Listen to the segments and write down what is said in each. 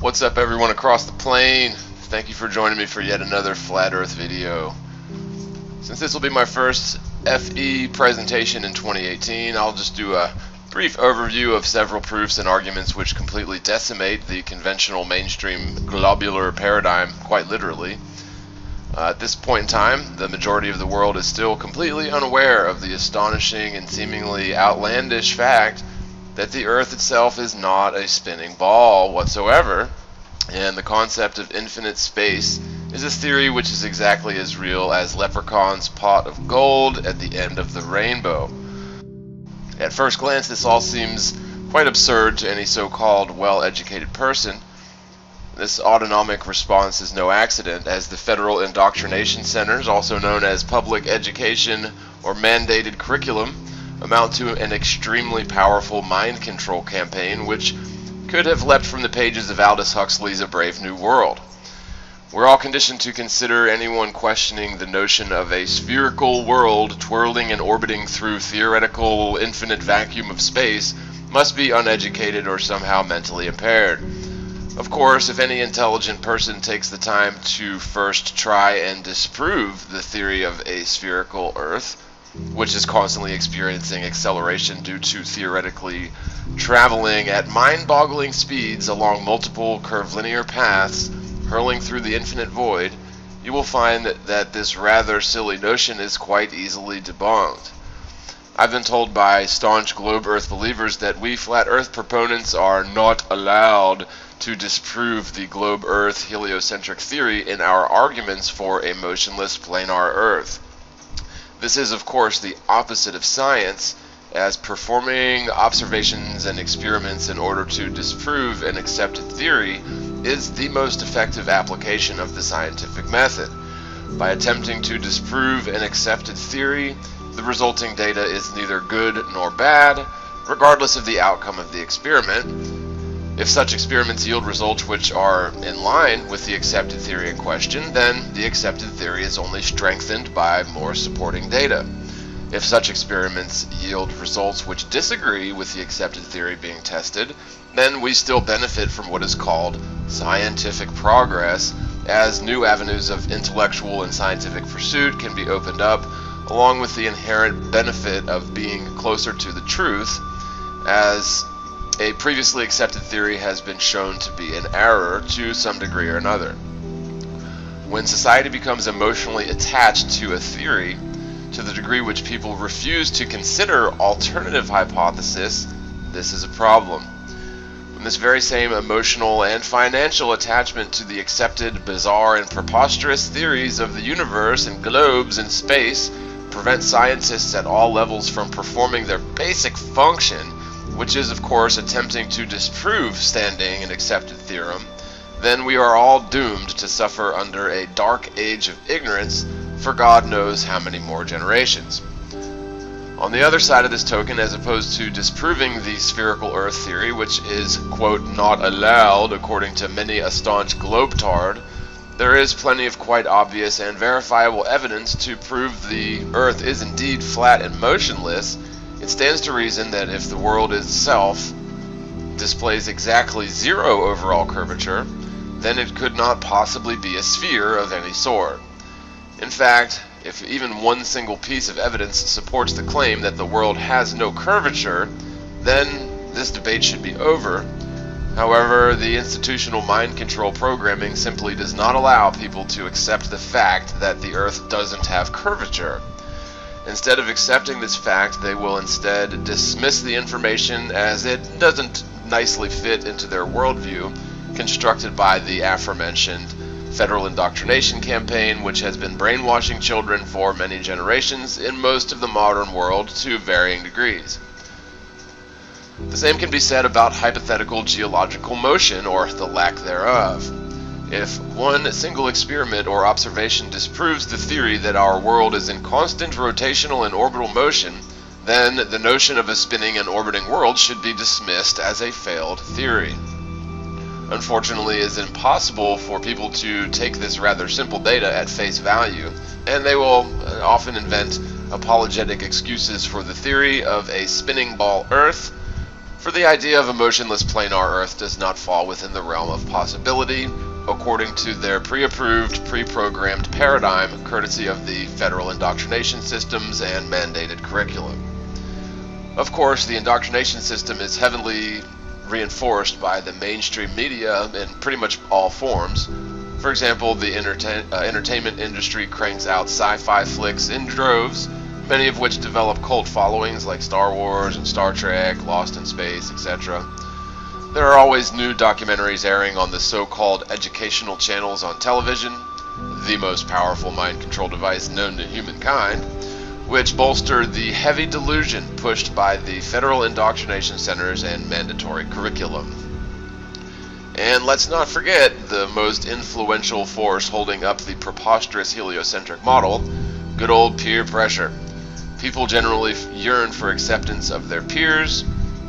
What's up everyone across the plane? Thank you for joining me for yet another Flat Earth video. Since this will be my first FE presentation in 2018, I'll just do a brief overview of several proofs and arguments which completely decimate the conventional mainstream globular paradigm, quite literally. At this point in time, the majority of the world is still completely unaware of the astonishing and seemingly outlandish fact that the Earth itself is not a spinning ball whatsoever, and the concept of infinite space is a theory which is exactly as real as Leprechaun's pot of gold at the end of the rainbow. At first glance, this all seems quite absurd to any so-called well-educated person. This autonomic response is no accident, as the federal indoctrination centers, also known as public education or mandated curriculum, amount to an extremely powerful mind control campaign which could have leapt from the pages of Aldous Huxley's A Brave New World. We're all conditioned to consider anyone questioning the notion of a spherical world twirling and orbiting through theoretical infinite vacuum of space must be uneducated or somehow mentally impaired. Of course, if any intelligent person takes the time to first try and disprove the theory of a spherical Earth, which is constantly experiencing acceleration due to theoretically traveling at mind-boggling speeds along multiple curvilinear paths, hurling through the infinite void, you will find that this rather silly notion is quite easily debunked. I've been told by staunch globe Earth believers that we flat Earth proponents are not allowed to disprove the globe Earth heliocentric theory in our arguments for a motionless planar Earth. This is, of course, the opposite of science, as performing observations and experiments in order to disprove an accepted theory is the most effective application of the scientific method. By attempting to disprove an accepted theory, the resulting data is neither good nor bad, regardless of the outcome of the experiment. If such experiments yield results which are in line with the accepted theory in question, then the accepted theory is only strengthened by more supporting data. If such experiments yield results which disagree with the accepted theory being tested, then we still benefit from what is called scientific progress, as new avenues of intellectual and scientific pursuit can be opened up, along with the inherent benefit of being closer to the truth, as a previously accepted theory has been shown to be an error to some degree or another. When society becomes emotionally attached to a theory, to the degree which people refuse to consider alternative hypothesis, this is a problem. When this very same emotional and financial attachment to the accepted bizarre and preposterous theories of the universe and globes in space prevents scientists at all levels from performing their basic function, which is, of course, attempting to disprove standing and accepted theorem, then we are all doomed to suffer under a dark age of ignorance for God knows how many more generations. On the other side of this token, as opposed to disproving the spherical Earth theory, which is, quote, not allowed according to many a staunch globetard, there is plenty of quite obvious and verifiable evidence to prove the Earth is indeed flat and motionless. It stands to reason that if the world itself displays exactly zero overall curvature, then it could not possibly be a sphere of any sort. In fact, if even one single piece of evidence supports the claim that the world has no curvature, then this debate should be over. However, the institutional mind control programming simply does not allow people to accept the fact that the Earth doesn't have curvature. Instead of accepting this fact, they will instead dismiss the information as it doesn't nicely fit into their worldview, constructed by the aforementioned federal indoctrination campaign, which has been brainwashing children for many generations in most of the modern world to varying degrees. The same can be said about hypothetical geological motion, or the lack thereof. If one single experiment or observation disproves the theory that our world is in constant rotational and orbital motion, then the notion of a spinning and orbiting world should be dismissed as a failed theory. Unfortunately, it is impossible for people to take this rather simple data at face value, and they will often invent apologetic excuses for the theory of a spinning ball Earth, For the idea of a motionless planar Earth does not fall within the realm of possibility, according to their pre-approved, pre-programmed paradigm, courtesy of the federal indoctrination systems and mandated curriculum. Of course, the indoctrination system is heavily reinforced by the mainstream media in pretty much all forms. For example, the entertainment industry cranks out sci-fi flicks in droves, many of which develop cult followings like Star Wars and Star Trek, Lost in Space, etc. There are always new documentaries airing on the so-called educational channels on television, the most powerful mind control device known to humankind, which bolster the heavy delusion pushed by the federal indoctrination centers and mandatory curriculum. And let's not forget the most influential force holding up the preposterous heliocentric model, good old peer pressure. People generally yearn for acceptance of their peers.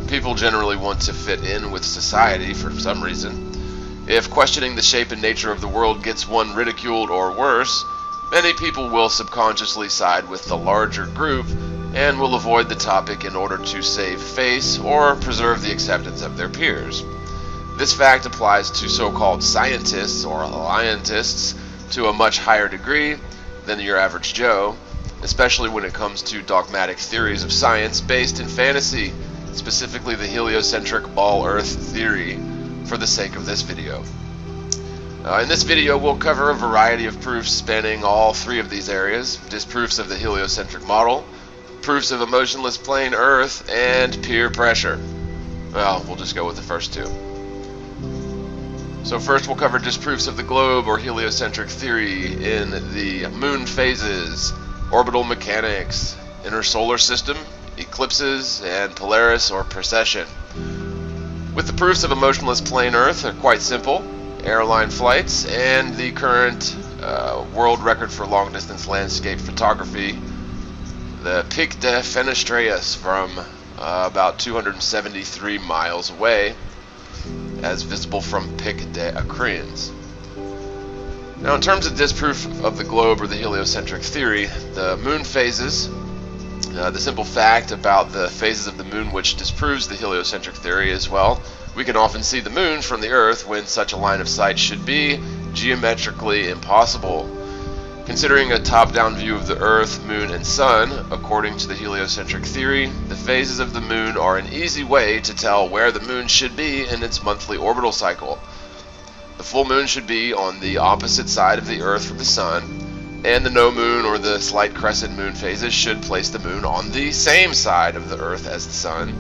People generally want to fit in with society for some reason. If questioning the shape and nature of the world gets one ridiculed or worse, many people will subconsciously side with the larger group and will avoid the topic in order to save face or preserve the acceptance of their peers. This fact applies to so-called scientists or alliantists to a much higher degree than your average Joe, especially when it comes to dogmatic theories of science based in fantasy, specifically the heliocentric ball Earth theory, for the sake of this video. In this video, we'll cover a variety of proofs spanning all three of these areas: disproofs of the heliocentric model, proofs of a motionless plane Earth, and peer pressure. Well, we'll just go with the first two. So first we'll cover disproofs of the globe or heliocentric theory in the moon phases, orbital mechanics, inner solar system, eclipses, and Polaris or precession. With the proofs of a motionless plane Earth are quite simple: airline flights and the current world record for long-distance landscape photography, the Pic de Fenestreus from about 273 miles away, as visible from Pic de Acreans. Now, in terms of disproof of the globe or the heliocentric theory, the moon phases, the simple fact about the phases of the moon which disproves the heliocentric theory is, well, we can often see the moon from the Earth when such a line of sight should be geometrically impossible. Considering a top-down view of the Earth, Moon, and Sun, according to the heliocentric theory, the phases of the Moon are an easy way to tell where the Moon should be in its monthly orbital cycle. The full Moon should be on the opposite side of the Earth from the Sun, and the no Moon or the slight crescent Moon phases should place the Moon on the same side of the Earth as the Sun.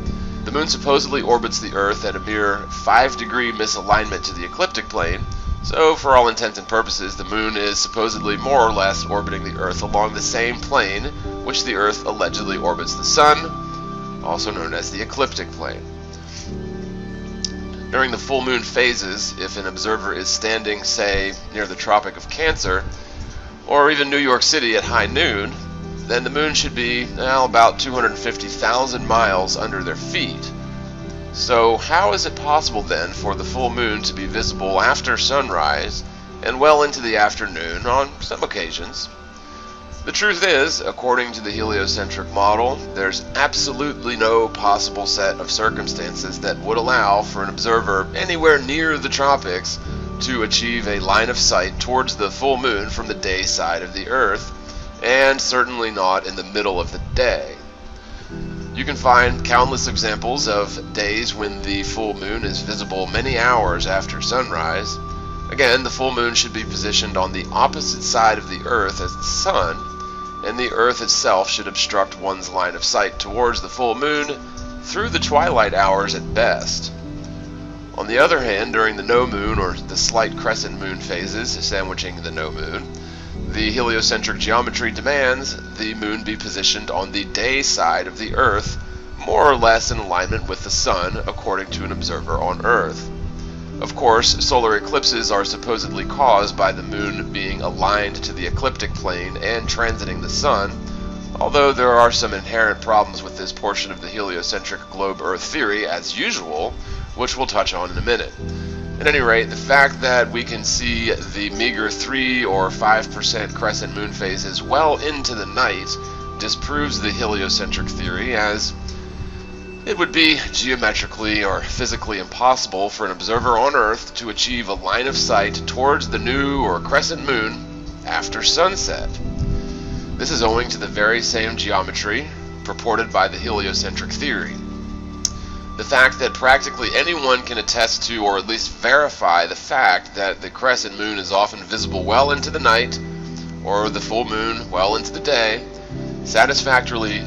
The Moon supposedly orbits the Earth at a mere 5-degree misalignment to the ecliptic plane, so for all intents and purposes, the Moon is supposedly more or less orbiting the Earth along the same plane which the Earth allegedly orbits the Sun, also known as the ecliptic plane. During the full moon phases, if an observer is standing, say, near the Tropic of Cancer, or even New York City at high noon, then the Moon should be about 250,000 miles under their feet. So how is it possible then for the full moon to be visible after sunrise and well into the afternoon on some occasions? The truth is, according to the heliocentric model, there's absolutely no possible set of circumstances that would allow for an observer anywhere near the tropics to achieve a line of sight towards the full moon from the day side of the Earth, and certainly not in the middle of the day. You can find countless examples of days when the full moon is visible many hours after sunrise. Again, the full moon should be positioned on the opposite side of the Earth as the Sun, and the Earth itself should obstruct one's line of sight towards the full moon through the twilight hours at best. On the other hand, during the no moon or the slight crescent moon phases sandwiching the no moon, the heliocentric geometry demands the moon be positioned on the day side of the Earth, more or less in alignment with the Sun, according to an observer on Earth. Of course, solar eclipses are supposedly caused by the moon being aligned to the ecliptic plane and transiting the Sun, although there are some inherent problems with this portion of the heliocentric globe-Earth theory, as usual, which we'll touch on in a minute. At any rate, the fact that we can see the meager 3 or 5% crescent moon phases well into the night disproves the heliocentric theory, as It would be geometrically or physically impossible for an observer on Earth to achieve a line of sight towards the new or crescent moon after sunset. This is owing to the very same geometry purported by the heliocentric theory. The fact that practically anyone can attest to, or at least verify, the fact that the crescent moon is often visible well into the night, or the full moon well into the day, satisfactorily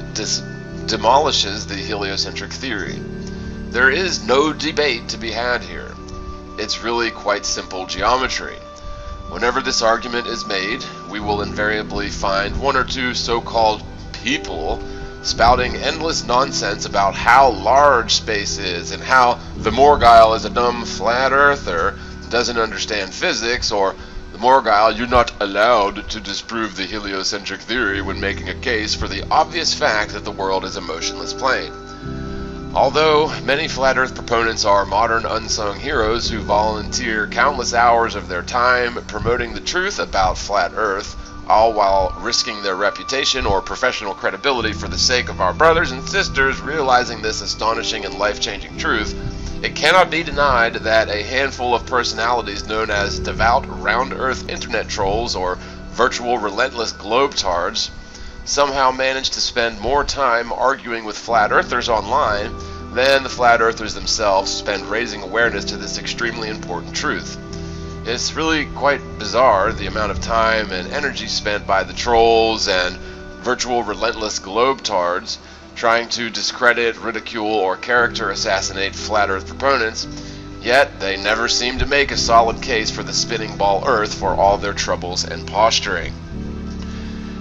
demolishes the heliocentric theory. There is no debate to be had here. It's really quite simple geometry. Whenever this argument is made, we will invariably find one or two so-called people spouting endless nonsense about how large space is and how TheMorgile is a dumb flat earther, doesn't understand physics, or TheMorgile, you're not allowed to disprove the heliocentric theory when making a case for the obvious fact that the world is a motionless plane. Although many flat earth proponents are modern unsung heroes who volunteer countless hours of their time promoting the truth about flat earth, all while risking their reputation or professional credibility for the sake of our brothers and sisters realizing this astonishing and life-changing truth, it cannot be denied that a handful of personalities known as devout round-earth internet trolls or virtual relentless globetards somehow manage to spend more time arguing with flat earthers online than the flat earthers themselves spend raising awareness to this extremely important truth. It's really quite bizarre the amount of time and energy spent by the trolls and virtual relentless globetards trying to discredit, ridicule, or character assassinate flat earth proponents, yet they never seem to make a solid case for the spinning ball earth for all their troubles and posturing.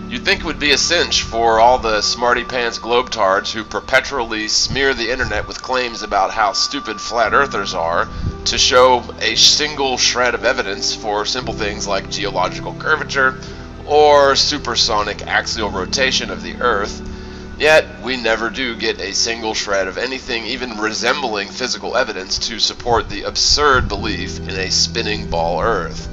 You'd think it would be a cinch for all the smarty pants globetards who perpetually smear the internet with claims about how stupid flat earthers are to show a single shred of evidence for simple things like geological curvature or supersonic axial rotation of the earth. Yet, we never do get a single shred of anything even resembling physical evidence to support the absurd belief in a spinning ball earth.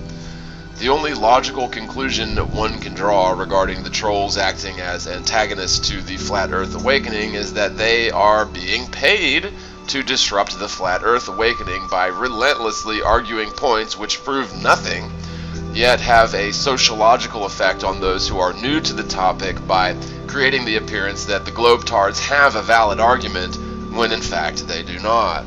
The only logical conclusion that one can draw regarding the trolls acting as antagonists to the flat earth awakening is that they are being paid to disrupt the flat earth awakening by relentlessly arguing points which prove nothing, yet have a sociological effect on those who are new to the topic by creating the appearance that the globetards have a valid argument when in fact they do not.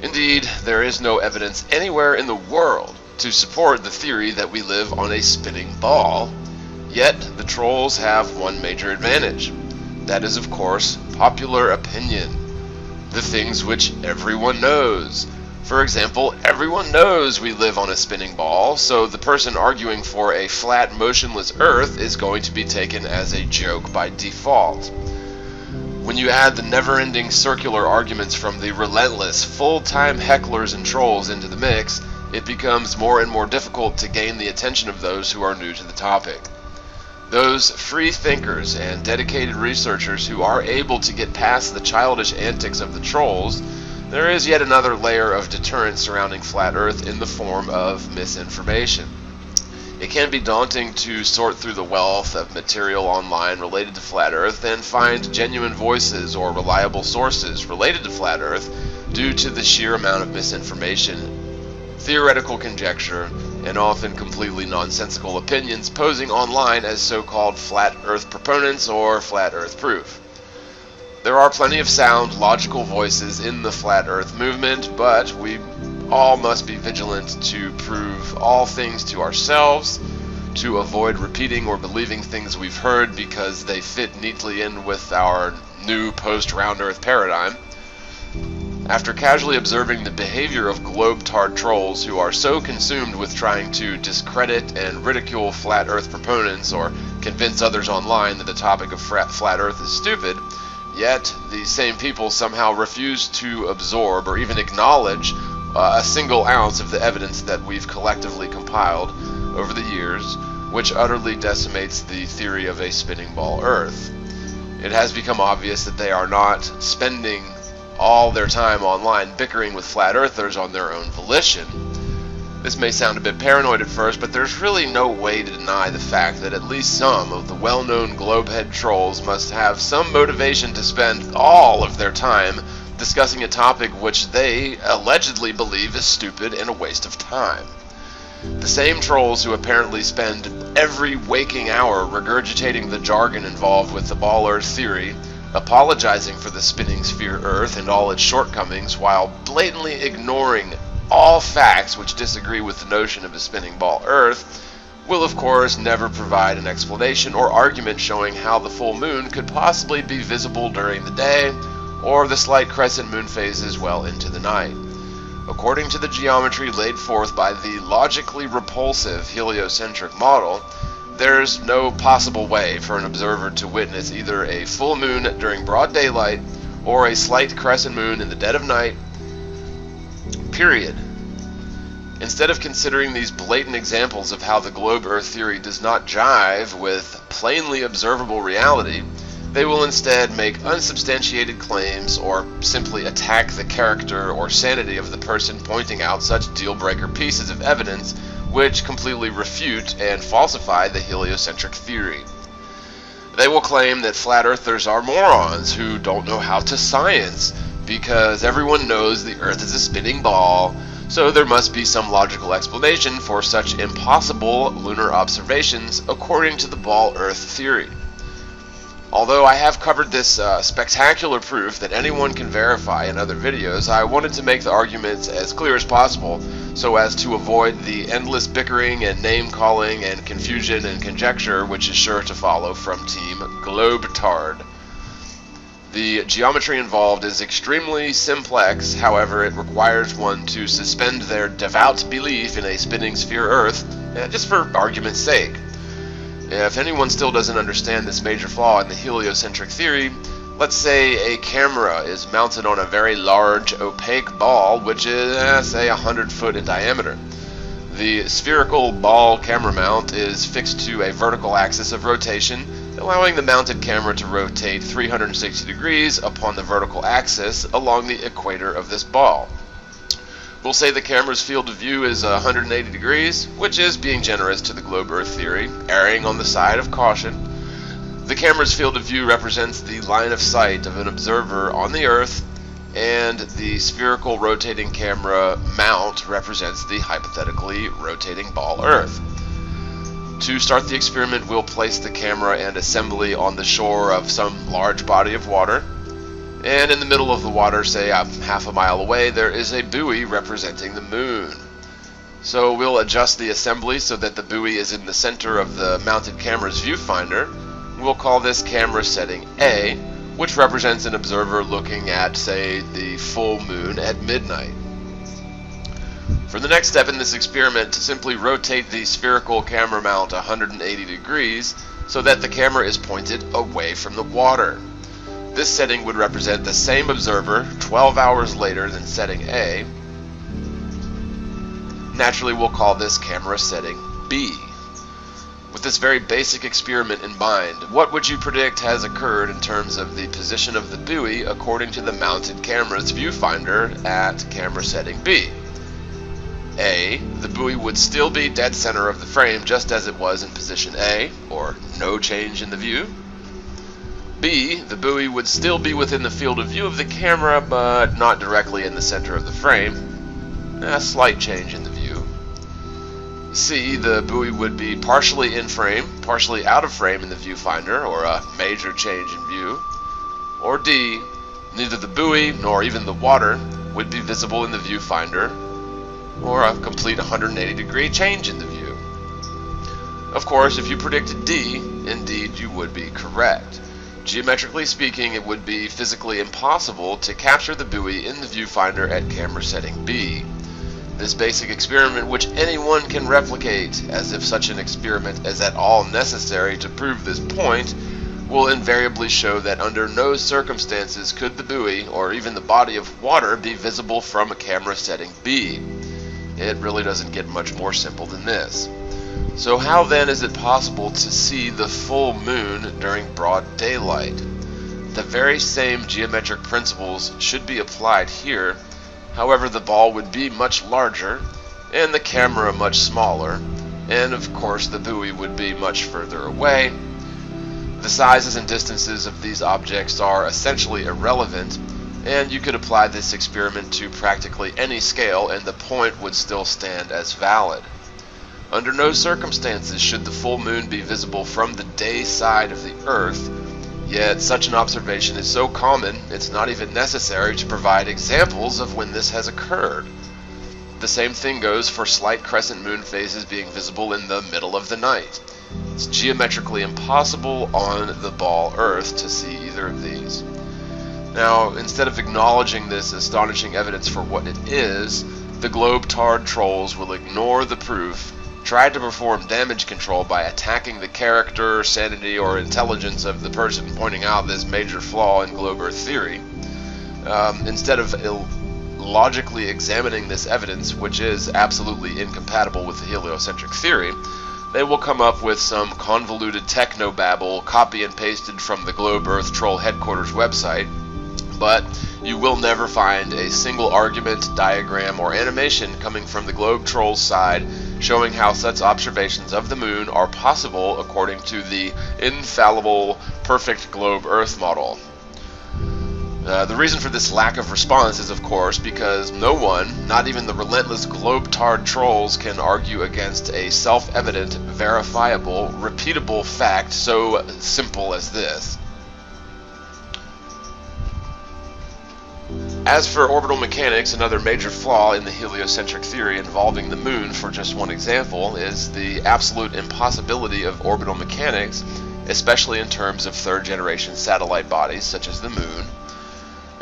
Indeed, there is no evidence anywhere in the world to support the theory that we live on a spinning ball, yet the trolls have one major advantage. That is, of course, popular opinion. The things which everyone knows. For example, everyone knows we live on a spinning ball, so the person arguing for a flat, motionless Earth is going to be taken as a joke by default. When you add the never-ending circular arguments from the relentless, full-time hecklers and trolls into the mix, it becomes more and more difficult to gain the attention of those who are new to the topic. Those free thinkers and dedicated researchers who are able to get past the childish antics of the trolls, there is yet another layer of deterrent surrounding Flat Earth in the form of misinformation. It can be daunting to sort through the wealth of material online related to Flat Earth and find genuine voices or reliable sources related to Flat Earth due to the sheer amount of misinformation, theoretical conjecture, and often completely nonsensical opinions posing online as so-called Flat Earth proponents or Flat Earth proof. There are plenty of sound, logical voices in the Flat Earth movement, but we all must be vigilant to prove all things to ourselves, to avoid repeating or believing things we've heard because they fit neatly in with our new post-round Earth paradigm. After casually observing the behavior of globetard trolls who are so consumed with trying to discredit and ridicule Flat Earth proponents or convince others online that the topic of Flat Earth is stupid, yet these same people somehow refuse to absorb or even acknowledge a single ounce of the evidence that we've collectively compiled over the years, which utterly decimates the theory of a spinning ball Earth. It has become obvious that they are not spending all their time online bickering with Flat Earthers on their own volition. This may sound a bit paranoid at first, but there's really no way to deny the fact that at least some of the well-known globehead trolls must have some motivation to spend all of their time discussing a topic which they allegedly believe is stupid and a waste of time. The same trolls who apparently spend every waking hour regurgitating the jargon involved with the ball Earth theory, apologizing for the spinning sphere Earth and all its shortcomings, while blatantly ignoring all facts which disagree with the notion of a spinning ball Earth, will of course never provide an explanation or argument showing how the full moon could possibly be visible during the day, or the slight crescent moon phases well into the night. According to the geometry laid forth by the logically repulsive heliocentric model, there's no possible way for an observer to witness either a full moon during broad daylight or a slight crescent moon in the dead of night, period. Instead of considering these blatant examples of how the globe Earth theory does not jive with plainly observable reality, they will instead make unsubstantiated claims or simply attack the character or sanity of the person pointing out such deal-breaker pieces of evidence which completely refute and falsify the heliocentric theory. They will claim that flat earthers are morons who don't know how to science, because everyone knows the Earth is a spinning ball, so there must be some logical explanation for such impossible lunar observations according to the ball Earth theory. Although I have covered this spectacular proof that anyone can verify in other videos, I wanted to make the arguments as clear as possible so as to avoid the endless bickering and name-calling and confusion and conjecture which is sure to follow from Team Globetard. The geometry involved is extremely simplex, however it requires one to suspend their devout belief in a spinning sphere Earth, just for argument's sake. If anyone still doesn't understand this major flaw in the heliocentric theory, let's say a camera is mounted on a very large opaque ball which is, say, 100 foot in diameter. The spherical ball camera mount is fixed to a vertical axis of rotation, allowing the mounted camera to rotate 360 degrees upon the vertical axis along the equator of this ball. We'll say the camera's field of view is 180 degrees, which is being generous to the globe Earth theory, erring on the side of caution. The camera's field of view represents the line of sight of an observer on the Earth, and the spherical rotating camera mount represents the hypothetically rotating ball Earth. To start the experiment, we'll place the camera and assembly on the shore of some large body of water, and in the middle of the water, say half a mile away, there is a buoy representing the moon. So we'll adjust the assembly so that the buoy is in the center of the mounted camera's viewfinder. We'll call this camera setting A, which represents an observer looking at, say, the full moon at midnight. For the next step in this experiment, simply rotate the spherical camera mount 180 degrees so that the camera is pointed away from the water. This setting would represent the same observer 12 hours later than setting A. Naturally, we'll call this camera setting B. With this very basic experiment in mind, what would you predict has occurred in terms of the position of the buoy according to the mounted camera's viewfinder at camera setting B? A. The buoy would still be dead center of the frame just as it was in position A, or no change in the view. B. The buoy would still be within the field of view of the camera, but not directly in the center of the frame. A slight change in the view. C. The buoy would be partially in frame, partially out of frame in the viewfinder, or a major change in view. Or D. Neither the buoy nor even the water would be visible in the viewfinder, or a complete 180-degree change in the view. Of course, if you predicted D, indeed you would be correct. Geometrically speaking, it would be physically impossible to capture the buoy in the viewfinder at camera setting B. This basic experiment, which anyone can replicate, as if such an experiment is at all necessary to prove this point, will invariably show that under no circumstances could the buoy, or even the body of water, be visible from a camera setting B. It really doesn't get much more simple than this. So how then is it possible to see the full moon during broad daylight? The very same geometric principles should be applied here. However, the ball would be much larger, and the camera much smaller, and of course the buoy would be much further away. The sizes and distances of these objects are essentially irrelevant, and you could apply this experiment to practically any scale and the point would still stand as valid. Under no circumstances should the full moon be visible from the day side of the Earth, yet such an observation is so common it's not even necessary to provide examples of when this has occurred. The same thing goes for slight crescent moon phases being visible in the middle of the night. It's geometrically impossible on the ball Earth to see either of these. Now, instead of acknowledging this astonishing evidence for what it is, the globe-tard trolls will ignore the proof, try to perform damage control by attacking the character, sanity, or intelligence of the person pointing out this major flaw in globe Earth theory. Instead of logically examining this evidence, which is absolutely incompatible with the heliocentric theory, they will come up with some convoluted technobabble copy and pasted from the Globe Earth Troll Headquarters website, but you will never find a single argument, diagram, or animation coming from the Globe Trolls side showing how such observations of the moon are possible according to the infallible, perfect Globe Earth model. The reason for this lack of response is, of course, because no one, not even the relentless globe-tard trolls, can argue against a self-evident, verifiable, repeatable fact so simple as this. As for orbital mechanics, another major flaw in the heliocentric theory involving the moon, for just one example, is the absolute impossibility of orbital mechanics, especially in terms of third-generation satellite bodies such as the moon.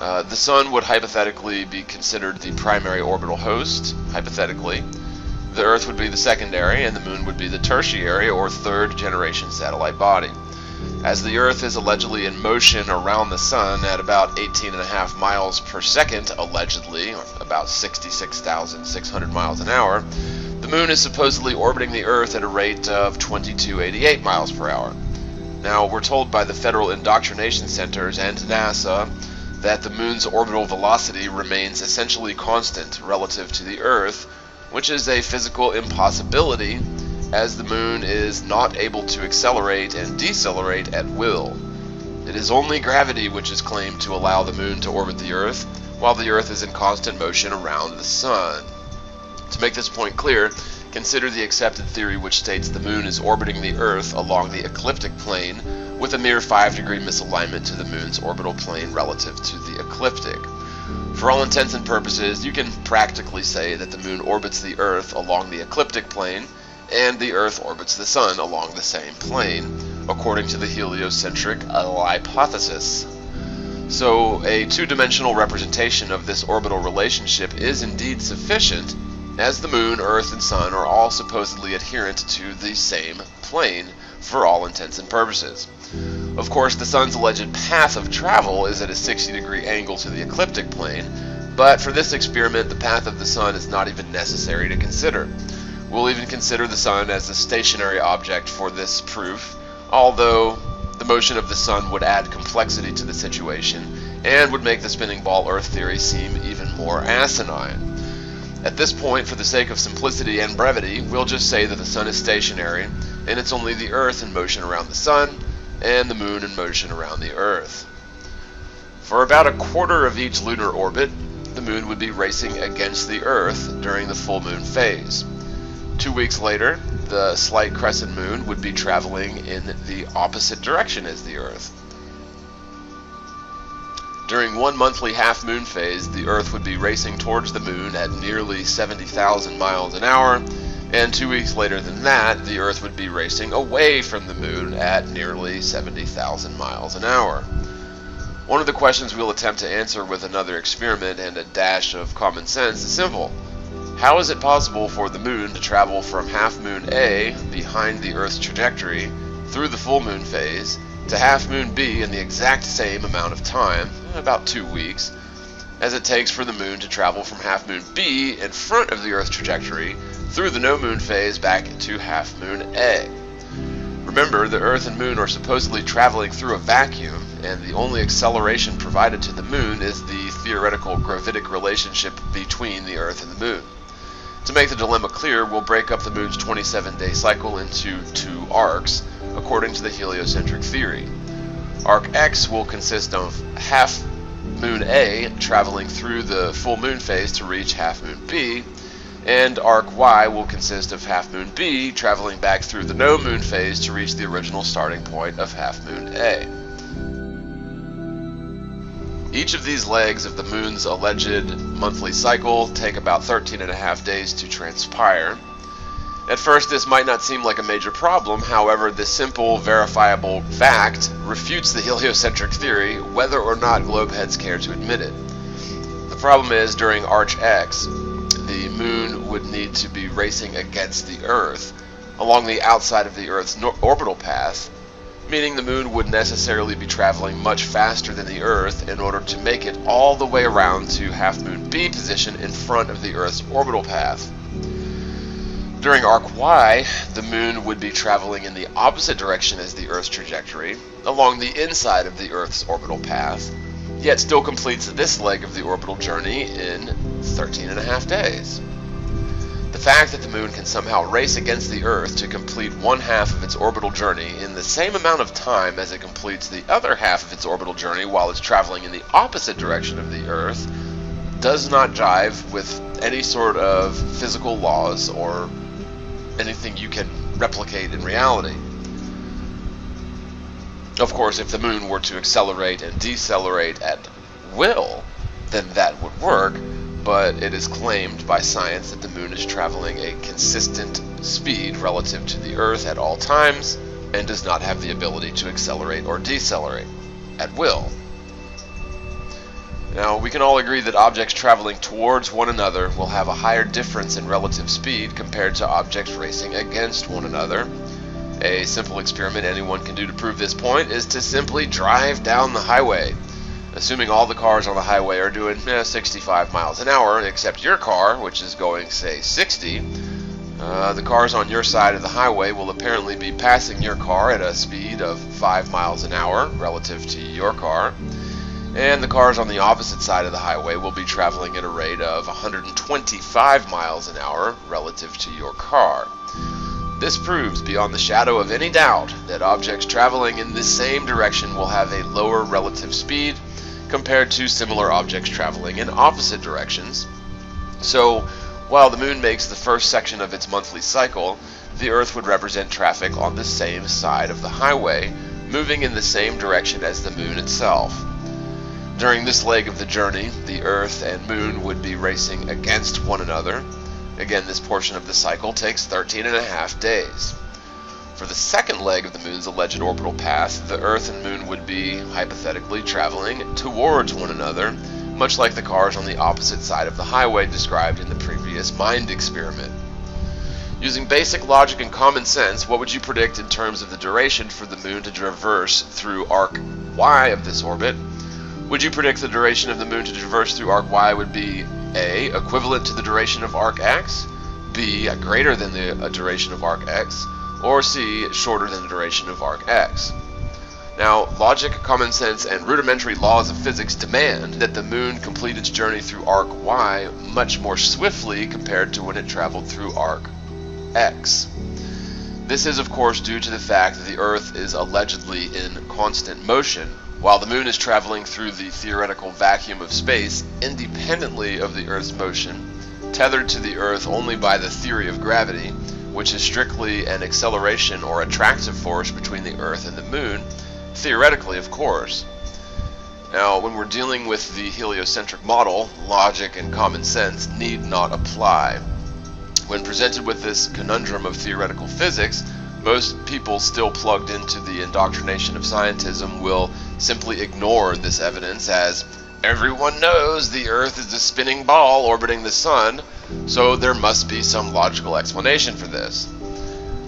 The Sun would hypothetically be considered the primary orbital host, hypothetically. The Earth would be the secondary, and the Moon would be the tertiary or third-generation satellite body. As the Earth is allegedly in motion around the Sun at about 18.5 miles per second, allegedly, or about 66,600 miles an hour, the Moon is supposedly orbiting the Earth at a rate of 2288 miles per hour. Now, we're told by the Federal Indoctrination Centers and NASA that the Moon's orbital velocity remains essentially constant relative to the Earth, which is a physical impossibility, as the Moon is not able to accelerate and decelerate at will. It is only gravity which is claimed to allow the Moon to orbit the Earth, while the Earth is in constant motion around the Sun. To make this point clear, consider the accepted theory which states the Moon is orbiting the Earth along the ecliptic plane, with a mere 5-degree misalignment to the Moon's orbital plane relative to the ecliptic. For all intents and purposes, you can practically say that the Moon orbits the Earth along the ecliptic plane, and the Earth orbits the Sun along the same plane, according to the heliocentric hypothesis. So, a two-dimensional representation of this orbital relationship is indeed sufficient, as the Moon, Earth, and Sun are all supposedly adherent to the same plane for all intents and purposes. Of course, the Sun's alleged path of travel is at a 60-degree angle to the ecliptic plane, but for this experiment, the path of the Sun is not even necessary to consider. We'll even consider the Sun as a stationary object for this proof, although the motion of the Sun would add complexity to the situation and would make the spinning ball Earth theory seem even more asinine. At this point, for the sake of simplicity and brevity, we'll just say that the Sun is stationary, and it's only the Earth in motion around the Sun, and the Moon in motion around the Earth. For about a quarter of each lunar orbit, the Moon would be racing against the Earth during the full moon phase. 2 weeks later, the slight crescent moon would be traveling in the opposite direction as the Earth. During one monthly half-moon phase, the Earth would be racing towards the Moon at nearly 70,000 miles an hour, and 2 weeks later than that, the Earth would be racing away from the Moon at nearly 70,000 miles an hour. One of the questions we'll attempt to answer with another experiment and a dash of common sense is simple. How is it possible for the Moon to travel from half-moon A, behind the Earth's trajectory, through the full moon phase, to half-moon B in the exact same amount of time, about 2 weeks, as it takes for the Moon to travel from half-moon B in front of the Earth's trajectory through the no-moon phase back to half-moon A? Remember, the Earth and Moon are supposedly traveling through a vacuum, and the only acceleration provided to the Moon is the theoretical gravitic relationship between the Earth and the Moon. To make the dilemma clear, we'll break up the moon's 27-day cycle into 2 arcs, according to the heliocentric theory. Arc X will consist of half moon A traveling through the full moon phase to reach half moon B, and arc Y will consist of half moon B traveling back through the no moon phase to reach the original starting point of half moon A. Each of these legs of the moon's alleged monthly cycle take about 13.5 days to transpire. At first, this might not seem like a major problem. However, this simple, verifiable fact refutes the heliocentric theory, whether or not globeheads care to admit it. The problem is, during Arch X, the moon would need to be racing against the Earth along the outside of the Earth's orbital path, meaning the moon would necessarily be traveling much faster than the Earth in order to make it all the way around to half moon B position in front of the Earth's orbital path. During Arc Y, the moon would be traveling in the opposite direction as the Earth's trajectory, along the inside of the Earth's orbital path, yet still completes this leg of the orbital journey in 13.5 days. The fact that the moon can somehow race against the Earth to complete one half of its orbital journey in the same amount of time as it completes the other half of its orbital journey while it's traveling in the opposite direction of the Earth does not jive with any sort of physical laws or anything you can replicate in reality. Of course, if the moon were to accelerate and decelerate at will, then that would work, but it is claimed by science that the moon is traveling a consistent speed relative to the Earth at all times and does not have the ability to accelerate or decelerate at will. Now, we can all agree that objects traveling towards one another will have a higher difference in relative speed compared to objects racing against one another. A simple experiment anyone can do to prove this point is to simply drive down the highway. Assuming all the cars on the highway are doing 65 miles an hour, except your car, which is going, say, 60, the cars on your side of the highway will apparently be passing your car at a speed of 5 miles an hour relative to your car. And the cars on the opposite side of the highway will be traveling at a rate of 125 miles an hour relative to your car. This proves beyond the shadow of any doubt that objects traveling in the same direction will have a lower relative speed compared to similar objects traveling in opposite directions. So, while the moon makes the first section of its monthly cycle, the Earth would represent traffic on the same side of the highway, moving in the same direction as the moon itself. During this leg of the journey, the Earth and moon would be racing against one another. Again, this portion of the cycle takes 13.5 days. For the second leg of the moon's alleged orbital path, the Earth and moon would be, hypothetically, traveling towards one another, much like the cars on the opposite side of the highway described in the previous mind experiment. Using basic logic and common sense, what would you predict in terms of the duration for the moon to traverse through arc Y of this orbit? Would you predict the duration of the moon to traverse through arc Y would be A, equivalent to the duration of arc X, B, greater than the duration of arc X, or C, shorter than the duration of arc X? Now, logic, common sense, and rudimentary laws of physics demand that the moon complete its journey through arc Y much more swiftly compared to when it traveled through arc X. This is, of course, due to the fact that the Earth is allegedly in constant motion, while the moon is traveling through the theoretical vacuum of space independently of the Earth's motion, tethered to the Earth only by the theory of gravity, which is strictly an acceleration or attractive force between the Earth and the moon, theoretically, of course. Now, when we're dealing with the heliocentric model, logic and common sense need not apply. When presented with this conundrum of theoretical physics, most people still plugged into the indoctrination of scientism will simply ignore this evidence as everyone knows the Earth is a spinning ball orbiting the Sun, so there must be some logical explanation for this.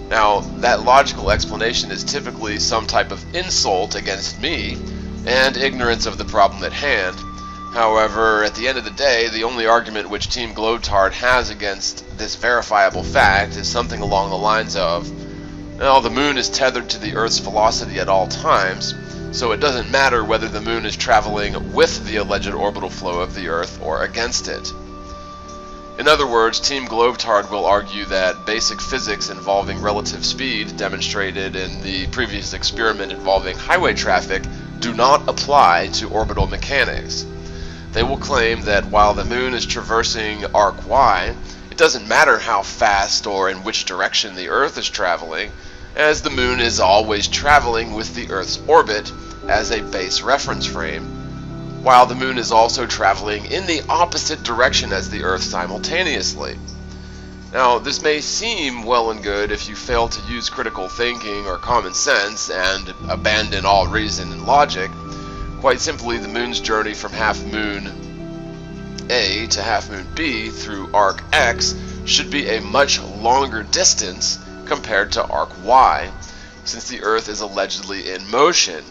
Now, that logical explanation is typically some type of insult against me and ignorance of the problem at hand. However, at the end of the day, the only argument which Team Globetard has against this verifiable fact is something along the lines of, well, the moon is tethered to the Earth's velocity at all times, so it doesn't matter whether the moon is traveling with the alleged orbital flow of the Earth or against it. In other words, Team Globetard will argue that basic physics involving relative speed demonstrated in the previous experiment involving highway traffic do not apply to orbital mechanics. They will claim that while the moon is traversing arc Y, it doesn't matter how fast or in which direction the Earth is traveling, as the moon is always traveling with the Earth's orbit as a base reference frame, while the moon is also traveling in the opposite direction as the Earth simultaneously. Now, this may seem well and good if you fail to use critical thinking or common sense and abandon all reason and logic. Quite simply, the moon's journey from half moon A to half moon B through arc X should be a much longer distance compared to arc Y, since the Earth is allegedly in motion,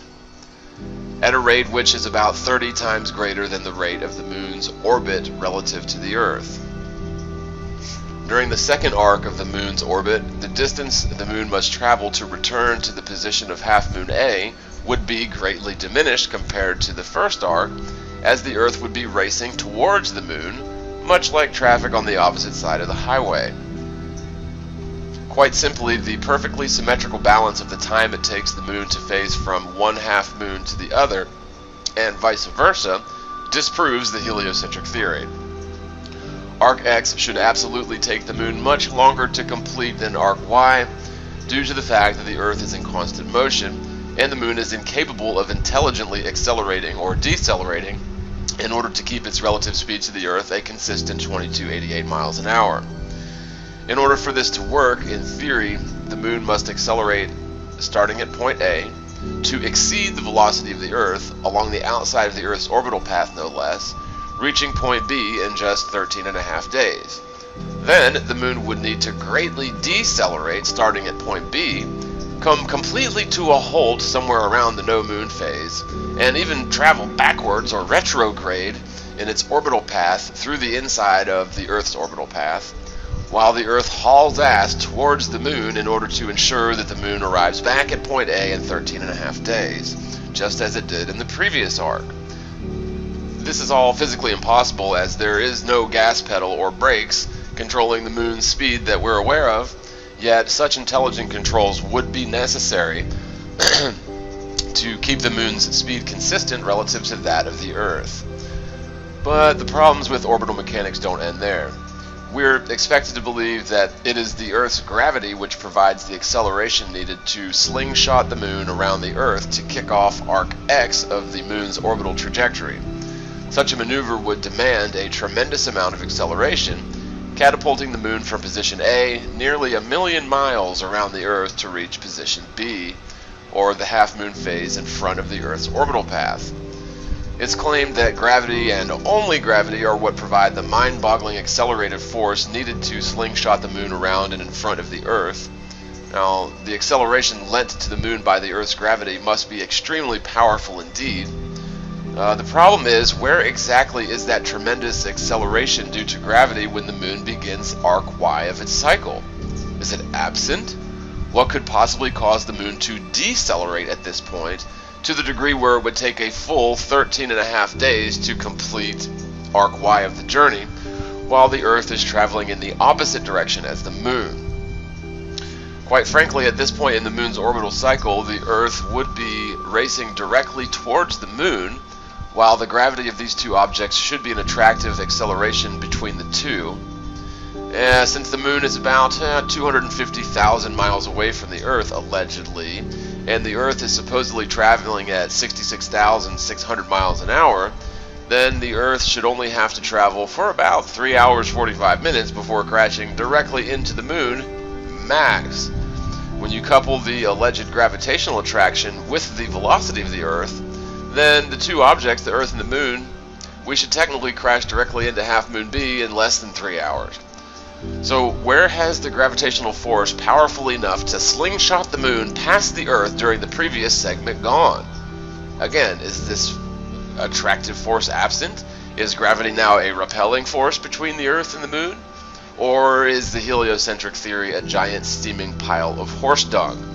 at a rate which is about 30 times greater than the rate of the moon's orbit relative to the Earth. During the second arc of the moon's orbit, the distance the moon must travel to return to the position of half moon A would be greatly diminished compared to the first arc, as the Earth would be racing towards the moon, much like traffic on the opposite side of the highway. Quite simply, the perfectly symmetrical balance of the time it takes the moon to phase from one half moon to the other, and vice versa, disproves the heliocentric theory. Arc X should absolutely take the moon much longer to complete than arc Y, due to the fact that the Earth is in constant motion, and the moon is incapable of intelligently accelerating or decelerating in order to keep its relative speed to the Earth a consistent 2288 miles an hour. In order for this to work, in theory, the moon must accelerate starting at point A to exceed the velocity of the Earth along the outside of the Earth's orbital path, no less, reaching point B in just 13.5 days. Then, the moon would need to greatly decelerate starting at point B, come completely to a halt somewhere around the no-moon phase, and even travel backwards or retrograde in its orbital path through the inside of the Earth's orbital path, while the Earth hauls ass towards the moon in order to ensure that the moon arrives back at point A in 13.5 days, just as it did in the previous arc. This is all physically impossible, as there is no gas pedal or brakes controlling the moon's speed that we're aware of, yet such intelligent controls would be necessary to keep the moon's speed consistent relative to that of the Earth. But the problems with orbital mechanics don't end there. We're expected to believe that it is the Earth's gravity which provides the acceleration needed to slingshot the moon around the Earth to kick off arc X of the moon's orbital trajectory. Such a maneuver would demand a tremendous amount of acceleration, catapulting the moon from position A nearly 1,000,000 miles around the Earth to reach position B, or the half-moon phase in front of the Earth's orbital path. It's claimed that gravity and only gravity are what provide the mind-boggling accelerated force needed to slingshot the moon around and in front of the Earth. Now, the acceleration lent to the moon by the Earth's gravity must be extremely powerful indeed. The problem is, where exactly is that tremendous acceleration due to gravity when the moon begins arc Y of its cycle? Is it absent? What could possibly cause the moon to decelerate at this point, to the degree where it would take a full 13.5 days to complete arc Y of the journey, while the Earth is traveling in the opposite direction as the moon? Quite frankly, at this point in the moon's orbital cycle, the Earth would be racing directly towards the moon, while the gravity of these two objects should be an attractive acceleration between the two. Since the moon is about 250,000 miles away from the Earth, allegedly, and the Earth is supposedly traveling at 66,600 miles an hour, then the Earth should only have to travel for about 3 hours 45 minutes before crashing directly into the moon, max. When you couple the alleged gravitational attraction with the velocity of the Earth, then the two objects, the Earth and the moon, we should technically crash directly into half moon B in less than 3 hours. So where has the gravitational force powerful enough to slingshot the moon past the Earth during the previous segment gone? Again, is this attractive force absent? Is gravity now a repelling force between the Earth and the moon? Or is the heliocentric theory a giant steaming pile of horse dung?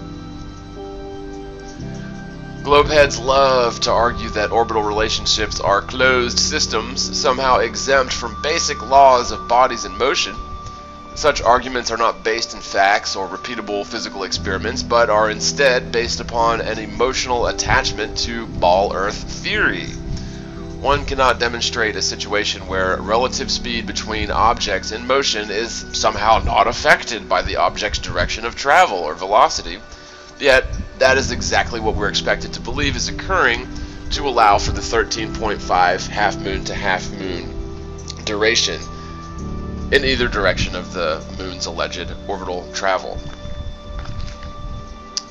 Globeheads love to argue that orbital relationships are closed systems, somehow exempt from basic laws of bodies in motion. Such arguments are not based in facts or repeatable physical experiments, but are instead based upon an emotional attachment to ball Earth theory. One cannot demonstrate a situation where relative speed between objects in motion is somehow not affected by the object's direction of travel or velocity, yet that is exactly what we're expected to believe is occurring to allow for the 13.5 half-moon to half-moon duration in either direction of the moon's alleged orbital travel.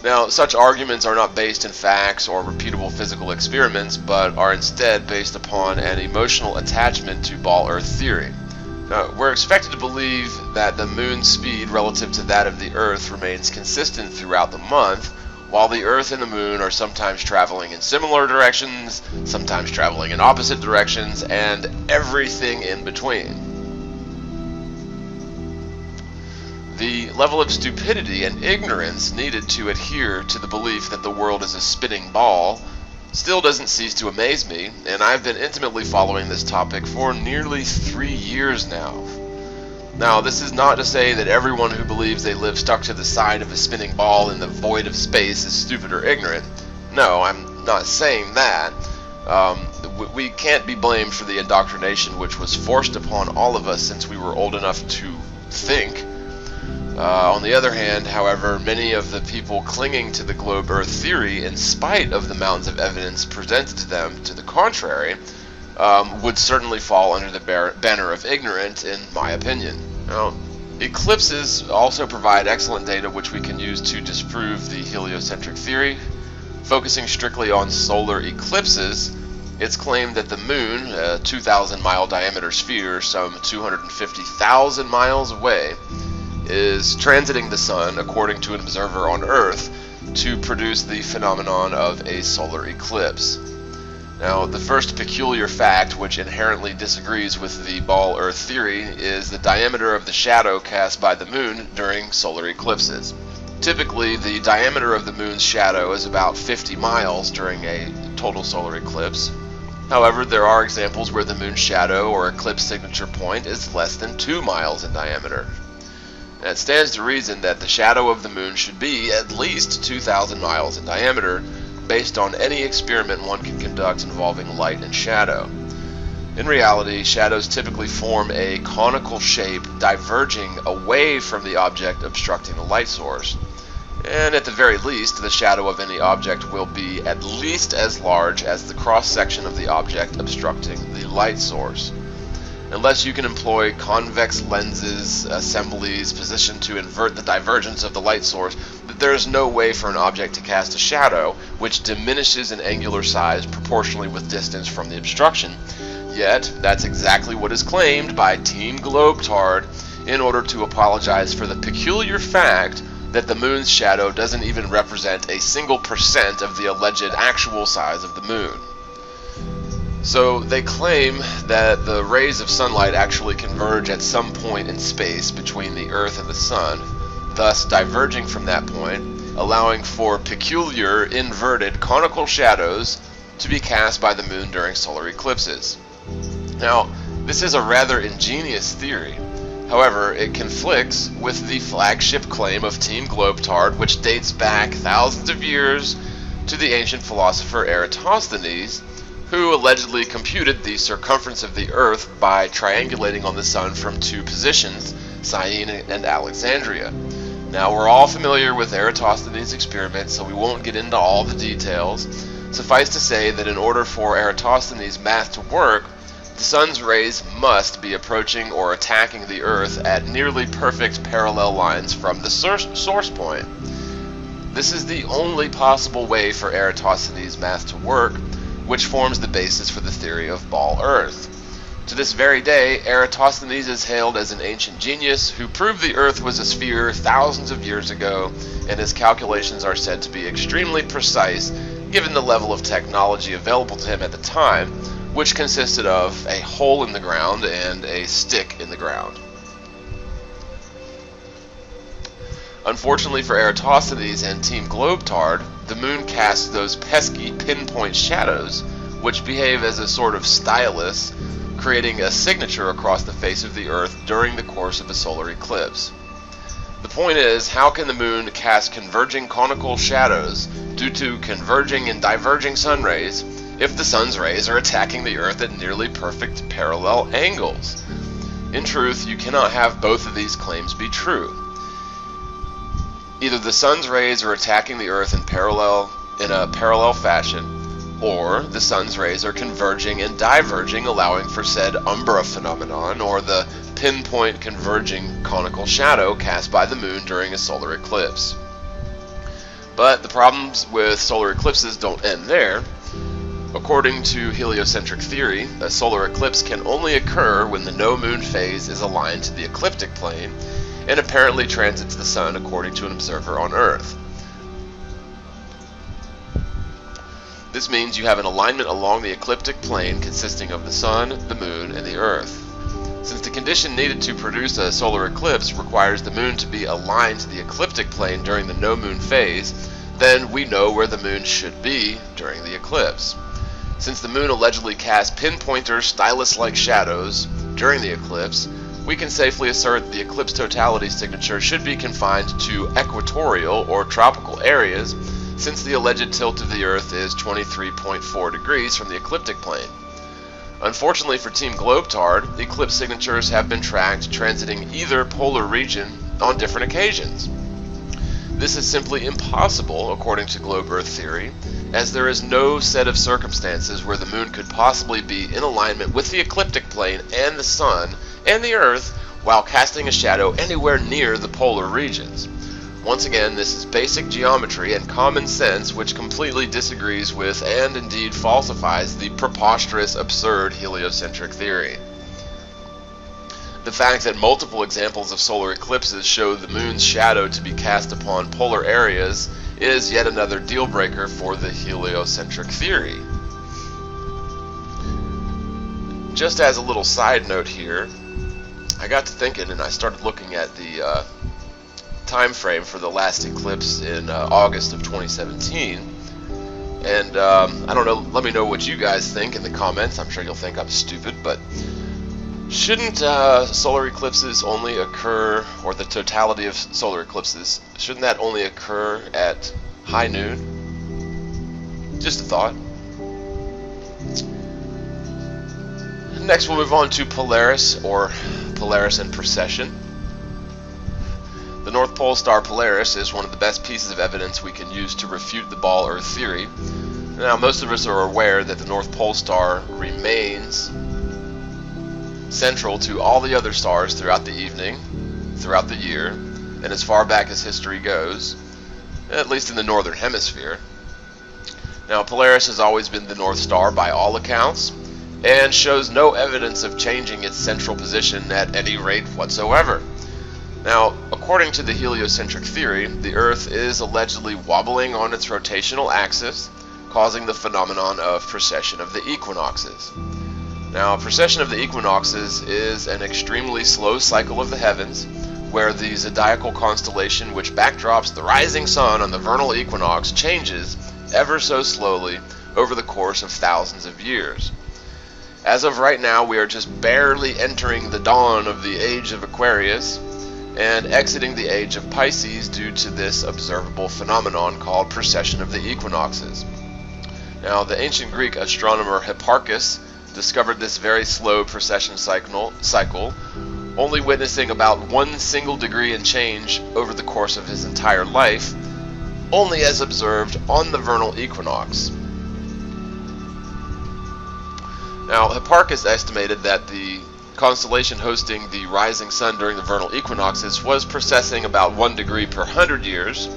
Now, such arguments are not based in facts or repeatable physical experiments, but are instead based upon an emotional attachment to ball Earth theory. Now, we're expected to believe that the moon's speed relative to that of the Earth remains consistent throughout the month, while the Earth and the moon are sometimes traveling in similar directions, sometimes traveling in opposite directions, and everything in between. The level of stupidity and ignorance needed to adhere to the belief that the world is a spinning ball still doesn't cease to amaze me, and I've been intimately following this topic for nearly 3 years now. Now, this is not to say that everyone who believes they live stuck to the side of a spinning ball in the void of space is stupid or ignorant. No, I'm not saying that. We can't be blamed for the indoctrination which was forced upon all of us since we were old enough to think. On the other hand, however, many of the people clinging to the globe Earth theory, in spite of the mountains of evidence presented to them to the contrary, would certainly fall under the banner of ignorant, in my opinion. Now, eclipses also provide excellent data which we can use to disprove the heliocentric theory. Focusing strictly on solar eclipses, it's claimed that the moon, a 2,000-mile diameter sphere some 250,000 miles away, is transiting the sun, according to an observer on Earth, to produce the phenomenon of a solar eclipse. Now, the first peculiar fact which inherently disagrees with the ball Earth theory is the diameter of the shadow cast by the moon during solar eclipses. Typically, the diameter of the moon's shadow is about 50 miles during a total solar eclipse. However, there are examples where the moon's shadow or eclipse signature point is less than 2 miles in diameter. And it stands to reason that the shadow of the moon should be at least 2,000 miles in diameter, based on any experiment one can conduct involving light and shadow. In reality, shadows typically form a conical shape diverging away from the object obstructing the light source. And at the very least, the shadow of any object will be at least as large as the cross-section of the object obstructing the light source. Unless you can employ convex lenses, assemblies positioned to invert the divergence of the light source, there is no way for an object to cast a shadow which diminishes in angular size proportionally with distance from the obstruction. Yet, that's exactly what is claimed by Team Globetard in order to apologize for the peculiar fact that the moon's shadow doesn't even represent a single % of the alleged actual size of the moon. So they claim that the rays of sunlight actually converge at some point in space between the Earth and the Sun, thus diverging from that point, allowing for peculiar inverted conical shadows to be cast by the moon during solar eclipses. Now, this is a rather ingenious theory. However, it conflicts with the flagship claim of Team Globetard, which dates back thousands of years to the ancient philosopher Eratosthenes, who allegedly computed the circumference of the Earth by triangulating on the Sun from 2 positions, Syene and Alexandria. Now, we're all familiar with Eratosthenes' experiments, so we won't get into all the details. Suffice to say that in order for Eratosthenes' math to work, the Sun's rays must be approaching or attacking the Earth at nearly perfect parallel lines from the source point. This is the only possible way for Eratosthenes' math to work, which forms the basis for the theory of ball Earth. To this very day, Eratosthenes is hailed as an ancient genius who proved the Earth was a sphere thousands of years ago, and his calculations are said to be extremely precise given the level of technology available to him at the time, which consisted of a hole in the ground and a stick in the ground. Unfortunately for Eratosthenes and Team Globetard, the moon casts those pesky pinpoint shadows, which behave as a sort of stylus, creating a signature across the face of the Earth during the course of a solar eclipse. The point is, how can the moon cast converging conical shadows due to converging and diverging sun rays if the sun's rays are attacking the Earth at nearly perfect parallel angles? In truth, you cannot have both of these claims be true. Either the sun's rays are attacking the Earth in a parallel fashion, or the sun's rays are converging and diverging, allowing for said umbra phenomenon, or the pinpoint converging conical shadow cast by the moon during a solar eclipse. But the problems with solar eclipses don't end there. According to heliocentric theory, a solar eclipse can only occur when the no-moon phase is aligned to the ecliptic plane and apparently transits the sun according to an observer on Earth. This means you have an alignment along the ecliptic plane consisting of the sun, the moon, and the Earth. Since the condition needed to produce a solar eclipse requires the moon to be aligned to the ecliptic plane during the no-moon phase, then we know where the moon should be during the eclipse. Since the moon allegedly casts pinpointer stylus-like shadows during the eclipse, we can safely assert the eclipse totality signature should be confined to equatorial or tropical areas, since the alleged tilt of the Earth is 23.4 degrees from the ecliptic plane. Unfortunately for Team Globetard, the eclipse signatures have been tracked transiting either polar region on different occasions. This is simply impossible according to globe Earth theory, as there is no set of circumstances where the moon could possibly be in alignment with the ecliptic plane and the sun and the Earth while casting a shadow anywhere near the polar regions. Once again, this is basic geometry and common sense which completely disagrees with and indeed falsifies the preposterous, absurd heliocentric theory. The fact that multiple examples of solar eclipses show the moon's shadow to be cast upon polar areas is yet another deal breaker for the heliocentric theory. Just as a little side note here, I got to thinking and I started looking at the time frame for the last eclipse in August of 2017, and I don't know, let me know what you guys think in the comments. I'm sure you'll think I'm stupid, but shouldn't solar eclipses only occur, or the totality of solar eclipses, shouldn't that only occur at high noon? Just a thought. Next we'll move on to Polaris, or Polaris in precession. The North Pole star Polaris is one of the best pieces of evidence we can use to refute the ball Earth theory. Now, most of us are aware that the North Pole star remains central to all the other stars throughout the evening, throughout the year, and as far back as history goes, at least in the northern hemisphere. Now, Polaris has always been the North Star by all accounts, and shows no evidence of changing its central position at any rate whatsoever. Now, according to the heliocentric theory, the Earth is allegedly wobbling on its rotational axis, causing the phenomenon of precession of the equinoxes. Now, precession of the equinoxes is an extremely slow cycle of the heavens, where the zodiacal constellation which backdrops the rising sun on the vernal equinox changes ever so slowly over the course of thousands of years. As of right now, we are just barely entering the dawn of the age of Aquarius and exiting the age of Pisces due to this observable phenomenon called precession of the equinoxes. Now, the ancient Greek astronomer Hipparchus discovered this very slow precession cycle, only witnessing about 1 single degree in change over the course of his entire life, only as observed on the vernal equinox. Now, Hipparchus estimated that the constellation hosting the rising sun during the vernal equinoxes was precessing about 1 degree per 100 years,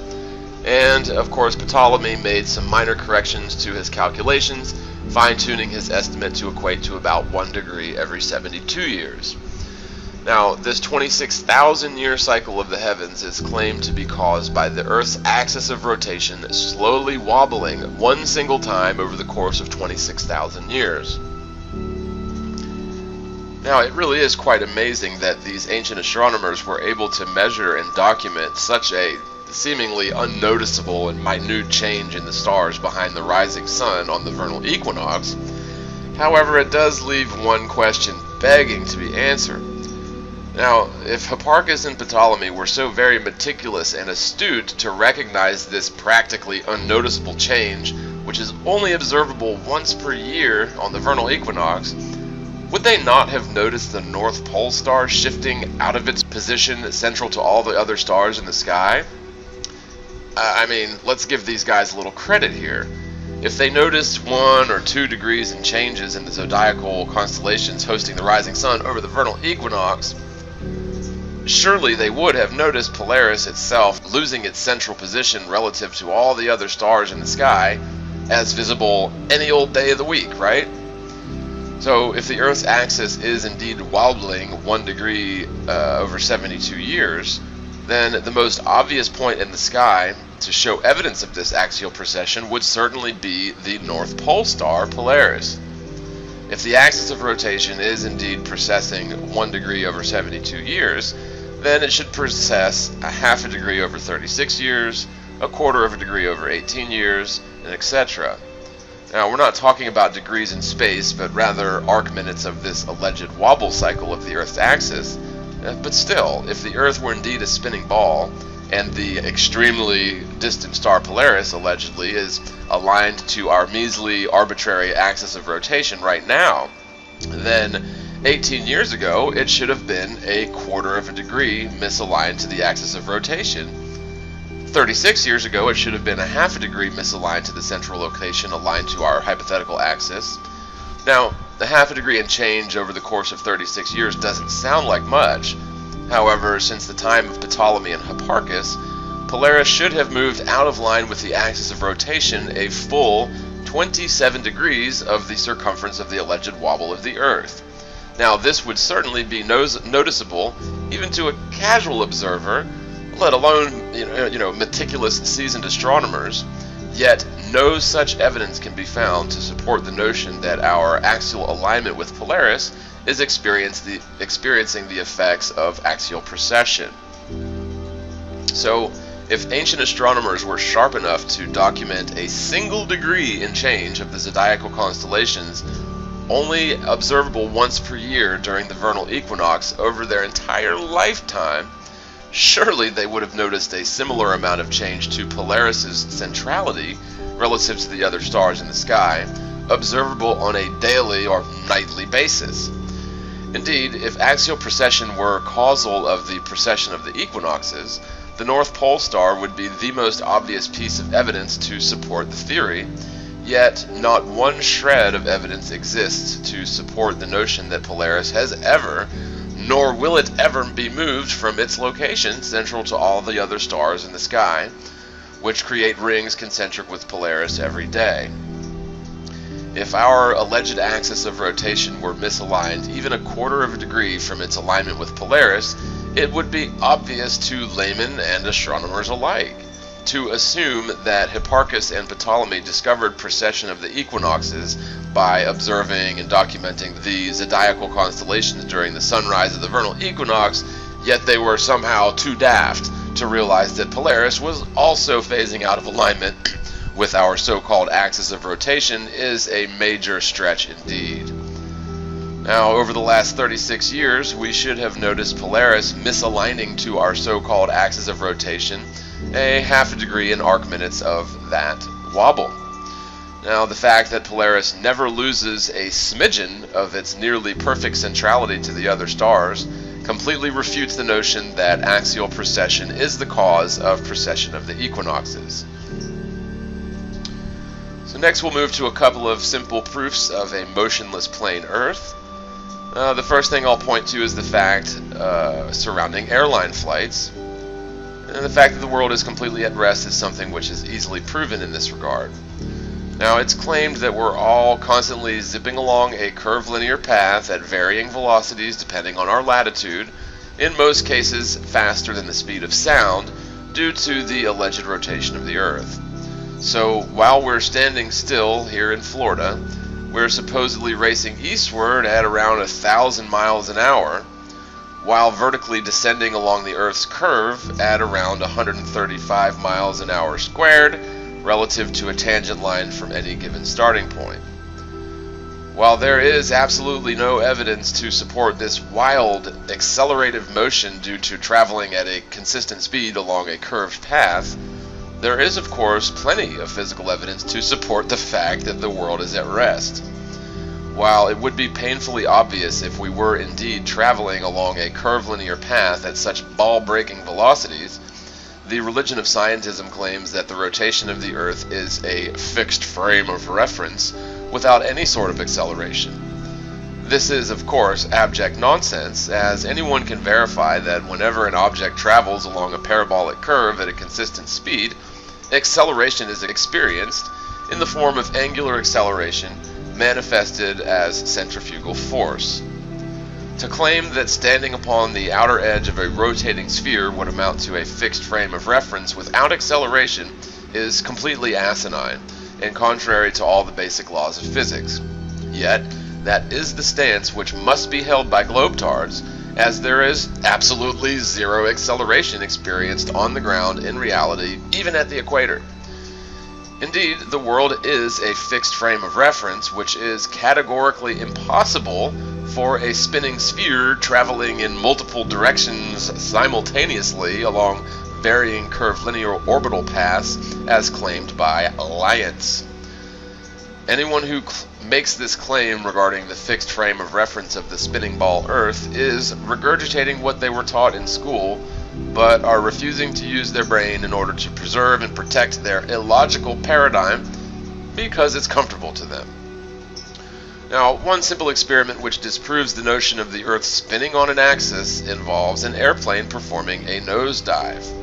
and of course Ptolemy made some minor corrections to his calculations, fine-tuning his estimate to equate to about 1 degree every 72 years. Now, this 26,000 year cycle of the heavens is claimed to be caused by the Earth's axis of rotation slowly wobbling 1 single time over the course of 26,000 years. Now, it really is quite amazing that these ancient astronomers were able to measure and document such a seemingly unnoticeable and minute change in the stars behind the rising sun on the vernal equinox. However, it does leave one question begging to be answered. Now, if Hipparchus and Ptolemy were so very meticulous and astute to recognize this practically unnoticeable change, which is only observable once per year on the vernal equinox, would they not have noticed the North Pole star shifting out of its position central to all the other stars in the sky? I mean, let's give these guys a little credit here. If they noticed 1 or 2 degrees in changes in the zodiacal constellations hosting the rising sun over the vernal equinox, surely they would have noticed Polaris itself losing its central position relative to all the other stars in the sky as visible any old day of the week, right? So if the Earth's axis is indeed wobbling 1 degree over 72 years, then the most obvious point in the sky to show evidence of this axial precession would certainly be the North Pole star Polaris. If the axis of rotation is indeed precessing 1 degree over 72 years, then it should precess a half a degree over 36 years, a quarter of a degree over 18 years, and etc. Now, we're not talking about degrees in space, but rather arc minutes of this alleged wobble cycle of the Earth's axis. But still, if the Earth were indeed a spinning ball, and the extremely distant star Polaris, allegedly, is aligned to our measly, arbitrary axis of rotation right now, then 18 years ago, it should have been a quarter of a degree misaligned to the axis of rotation. 36 years ago, it should have been a half a degree misaligned to the central location aligned to our hypothetical axis. Now, the half a degree and change over the course of 36 years doesn't sound like much. However, since the time of Ptolemy and Hipparchus, Polaris should have moved out of line with the axis of rotation a full 27 degrees of the circumference of the alleged wobble of the Earth. Now, this would certainly be noticeable even to a casual observer, let alone meticulous seasoned astronomers, yet no such evidence can be found to support the notion that our axial alignment with Polaris is experiencing the effects of axial precession. So, if ancient astronomers were sharp enough to document a single degree in change of the zodiacal constellations only observable once per year during the vernal equinox over their entire lifetime, surely they would have noticed a similar amount of change to Polaris's centrality relative to the other stars in the sky, observable on a daily or nightly basis. Indeed, if axial precession were causal of the precession of the equinoxes, the North Pole star would be the most obvious piece of evidence to support the theory, yet not one shred of evidence exists to support the notion that Polaris has ever, nor will it ever be moved from its location central to all the other stars in the sky, which create rings concentric with Polaris every day. If our alleged axis of rotation were misaligned even a quarter of a degree from its alignment with Polaris, it would be obvious to laymen and astronomers alike to assume that Hipparchus and Ptolemy discovered precession of the equinoxes by observing and documenting the zodiacal constellations during the sunrise of the vernal equinox, yet they were somehow too daft to realize that Polaris was also phasing out of alignment with our so-called axis of rotation is a major stretch indeed. Now, over the last 36 years, we should have noticed Polaris misaligning to our so-called axis of rotation a half a degree in arc minutes of that wobble. Now, the fact that Polaris never loses a smidgen of its nearly perfect centrality to the other stars completely refutes the notion that axial precession is the cause of precession of the equinoxes. So next we'll move to a couple of simple proofs of a motionless plane Earth. The first thing I'll point to is the fact surrounding airline flights. And the fact that the world is completely at rest is something which is easily proven in this regard. Now, it's claimed that we're all constantly zipping along a curvilinear path at varying velocities depending on our latitude, in most cases faster than the speed of sound, due to the alleged rotation of the Earth. So, while we're standing still here in Florida, we're supposedly racing eastward at around 1,000 miles an hour, while vertically descending along the Earth's curve at around 135 miles an hour squared, relative to a tangent line from any given starting point. While there is absolutely no evidence to support this wild, accelerative motion due to traveling at a consistent speed along a curved path, there is, of course, plenty of physical evidence to support the fact that the world is at rest. While it would be painfully obvious if we were indeed traveling along a curvilinear path at such ball-breaking velocities, the religion of scientism claims that the rotation of the Earth is a fixed frame of reference without any sort of acceleration. This is, of course, abject nonsense, as anyone can verify that whenever an object travels along a parabolic curve at a consistent speed, acceleration is experienced in the form of angular acceleration manifested as centrifugal force. To claim that standing upon the outer edge of a rotating sphere would amount to a fixed frame of reference without acceleration is completely asinine and contrary to all the basic laws of physics. Yet, that is the stance which must be held by globetards, as there is absolutely zero acceleration experienced on the ground in reality, even at the equator. Indeed, the world is a fixed frame of reference, which is categorically impossible for a spinning sphere traveling in multiple directions simultaneously along varying curvilinear orbital paths as claimed by Alliance. Anyone who makes this claim regarding the fixed frame of reference of the spinning ball Earth is regurgitating what they were taught in school, but are refusing to use their brain in order to preserve and protect their illogical paradigm because it's comfortable to them. Now, one simple experiment which disproves the notion of the Earth spinning on an axis involves an airplane performing a nosedive.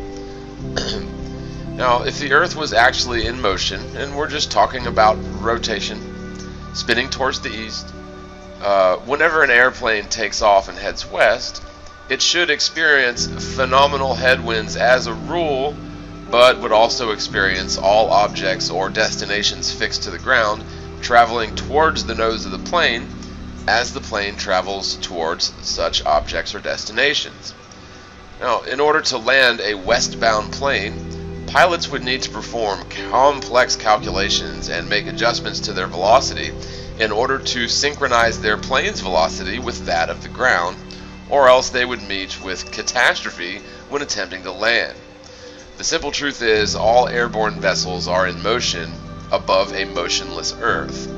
Now, if the Earth was actually in motion, and we're just talking about rotation, spinning towards the east, whenever an airplane takes off and heads west, it should experience phenomenal headwinds as a rule, but would also experience all objects or destinations fixed to the ground traveling towards the nose of the plane as the plane travels towards such objects or destinations. Now, in order to land a westbound plane, pilots would need to perform complex calculations and make adjustments to their velocity in order to synchronize their plane's velocity with that of the ground, or else they would meet with catastrophe when attempting to land. The simple truth is, all airborne vessels are in motion above a motionless Earth.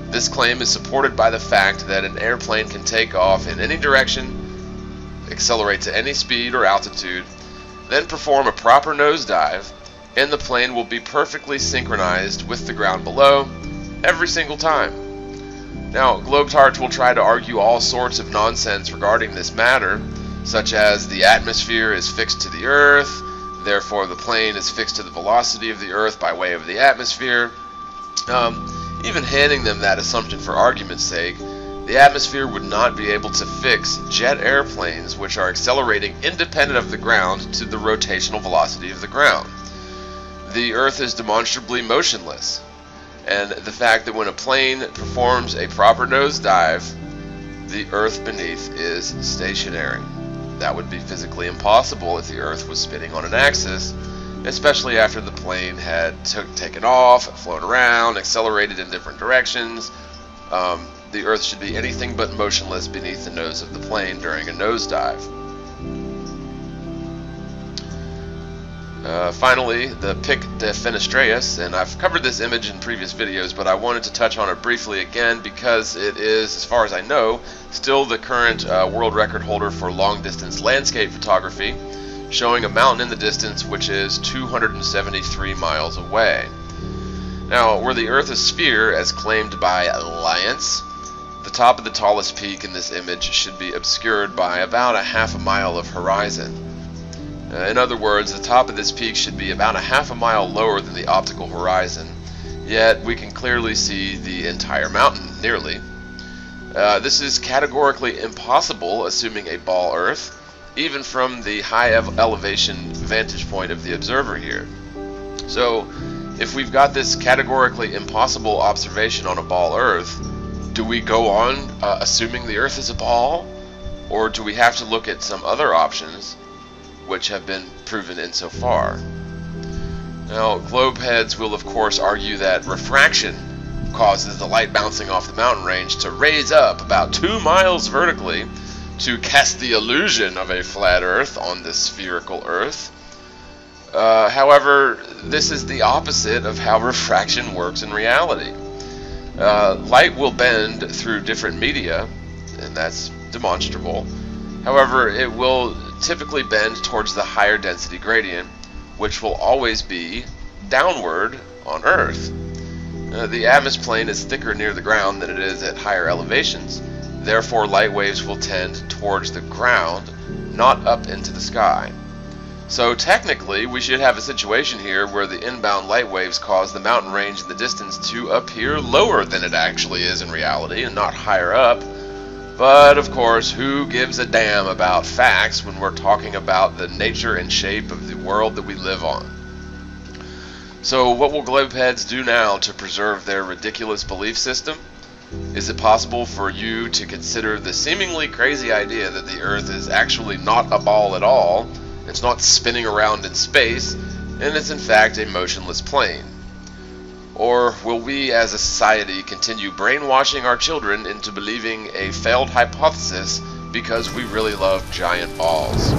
This claim is supported by the fact that an airplane can take off in any direction, accelerate to any speed or altitude, then perform a proper nosedive, and the plane will be perfectly synchronized with the ground below every single time. Now, globetards will try to argue all sorts of nonsense regarding this matter, such as the atmosphere is fixed to the Earth, therefore the plane is fixed to the velocity of the Earth by way of the atmosphere. Even handing them that assumption for argument's sake, the atmosphere would not be able to fix jet airplanes which are accelerating independent of the ground to the rotational velocity of the ground. The Earth is demonstrably motionless, and the fact that when a plane performs a proper nosedive, the Earth beneath is stationary. That would be physically impossible if the Earth was spinning on an axis, especially after the plane had taken off, flown around, accelerated in different directions. The Earth should be anything but motionless beneath the nose of the plane during a nosedive. Finally, the Pic de Fenestreus, and I've covered this image in previous videos, but I wanted to touch on it briefly again because it is, as far as I know, still the current world record holder for long-distance landscape photography, showing a mountain in the distance which is 273 miles away. Now, were the Earth a sphere, as claimed by Alliance, the top of the tallest peak in this image should be obscured by about a half a mile of horizon. In other words, the top of this peak should be about a half a mile lower than the optical horizon, yet we can clearly see the entire mountain, nearly. This is categorically impossible, assuming a ball Earth, even from the high elevation vantage point of the observer here. So, if we've got this categorically impossible observation on a ball Earth, do we go on assuming the Earth is a ball, or do we have to look at some other options which have been proven insofar? Now, globe heads will of course argue that refraction causes the light bouncing off the mountain range to raise up about 2 miles vertically to cast the illusion of a flat Earth on this spherical Earth. However, this is the opposite of how refraction works in reality. Light will bend through different media, and that's demonstrable. However, it will typically bend towards the higher density gradient, which will always be downward on Earth. The atmosphere plane is thicker near the ground than it is at higher elevations. Therefore, light waves will tend towards the ground, not up into the sky. So technically, we should have a situation here where the inbound light waves cause the mountain range in the distance to appear lower than it actually is in reality, and not higher up. But of course, who gives a damn about facts when we're talking about the nature and shape of the world that we live on? So what will globeheads do now to preserve their ridiculous belief system? Is it possible for you to consider the seemingly crazy idea that the Earth is actually not a ball at all, it's not spinning around in space, and it's in fact a motionless plane? Or will we as a society continue brainwashing our children into believing a failed hypothesis because we really love giant balls?